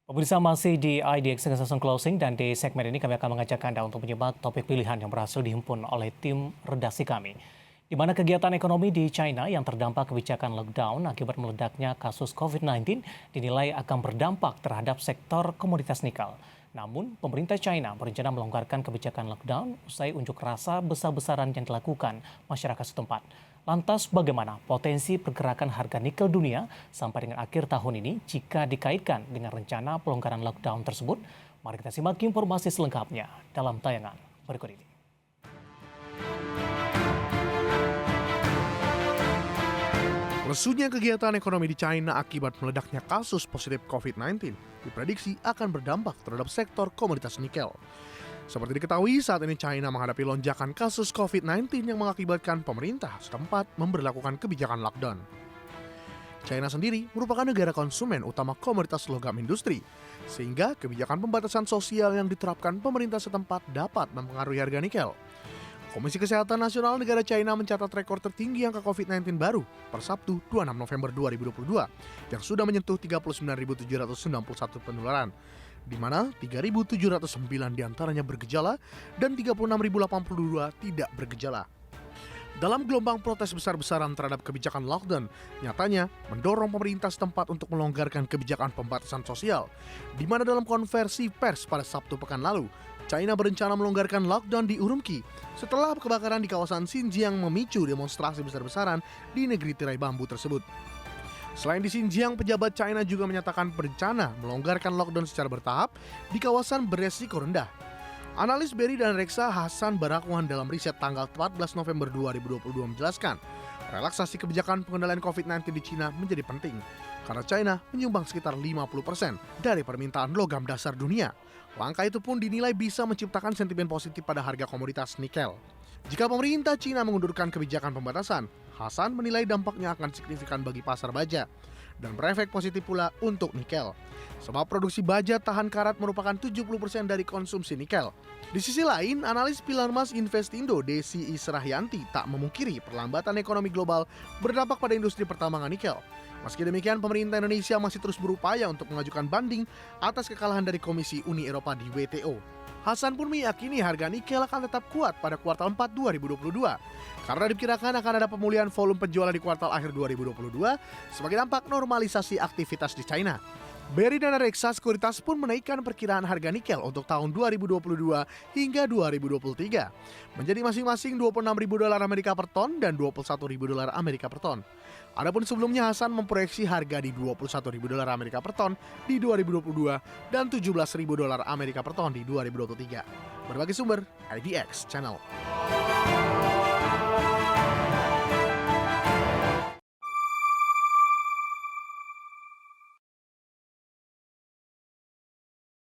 Pemirsa masih di IDX Session Closing dan di segmen ini kami akan mengajak Anda untuk menyimak topik pilihan yang berhasil dihimpun oleh tim redaksi kami. Di mana kegiatan ekonomi di China yang terdampak kebijakan lockdown akibat meledaknya kasus COVID-19 dinilai akan berdampak terhadap sektor komoditas nikel. Namun, pemerintah China berencana melonggarkan kebijakan lockdown usai unjuk rasa besar-besaran yang dilakukan masyarakat setempat. Lantas bagaimana potensi pergerakan harga nikel dunia sampai dengan akhir tahun ini jika dikaitkan dengan rencana pelonggaran lockdown tersebut? Mari kita simak informasi selengkapnya dalam tayangan berikut ini. Lesunya kegiatan ekonomi di China akibat meledaknya kasus positif COVID-19 diprediksi akan berdampak terhadap sektor komoditas nikel. Seperti diketahui, saat ini China menghadapi lonjakan kasus COVID-19 yang mengakibatkan pemerintah setempat memberlakukan kebijakan lockdown. China sendiri merupakan negara konsumen utama komoditas logam industri, sehingga kebijakan pembatasan sosial yang diterapkan pemerintah setempat dapat mempengaruhi harga nikel. Komisi Kesehatan Nasional Negara China mencatat rekor tertinggi angka COVID-19 baru per Sabtu 26 November 2022 yang sudah menyentuh 39.791 penularan, di mana 3.709 diantaranya bergejala dan 36.082 tidak bergejala. Dalam gelombang protes besar-besaran terhadap kebijakan lockdown, nyatanya mendorong pemerintah setempat untuk melonggarkan kebijakan pembatasan sosial, di mana dalam konversi pers pada Sabtu pekan lalu, China berencana melonggarkan lockdown di Urumqi setelah kebakaran di kawasan Xinjiang memicu demonstrasi besar-besaran di negeri tirai bambu tersebut. Selain di Xinjiang, pejabat China juga menyatakan berencana melonggarkan lockdown secara bertahap di kawasan beresiko rendah. Analis Berry dan Reksa Hasan Barakwan dalam riset tanggal 14 November 2022 menjelaskan, relaksasi kebijakan pengendalian COVID-19 di China menjadi penting karena China menyumbang sekitar 50% dari permintaan logam dasar dunia. Langkah itu pun dinilai bisa menciptakan sentimen positif pada harga komoditas nikel. Jika pemerintah China mengundurkan kebijakan pembatasan, Hasan menilai dampaknya akan signifikan bagi pasar baja dan berefek positif pula untuk nikel. Sebab produksi baja tahan karat merupakan 70% dari konsumsi nikel. Di sisi lain, analis Pilarmas Investindo Desi Israhyanti tak memungkiri perlambatan ekonomi global berdampak pada industri pertambangan nikel. Meski demikian, pemerintah Indonesia masih terus berupaya untuk mengajukan banding atas kekalahan dari Komisi Uni Eropa di WTO. Hasan pun meyakini harga nikel akan tetap kuat pada kuartal 4 2022 karena diperkirakan akan ada pemulihan volume penjualan di kuartal akhir 2022 sebagai dampak normalisasi aktivitas di China. Berry dan Reksa Sekuritas pun menaikkan perkiraan harga nikel untuk tahun 2022 hingga 2023 menjadi masing-masing $26.000 Amerika per ton dan $21.000 Amerika per ton. Adapun sebelumnya Hasan memproyeksi harga di $21.000 Amerika per ton di 2022 dan $17.000 Amerika per ton di 2023. Berbagai sumber, IDX Channel.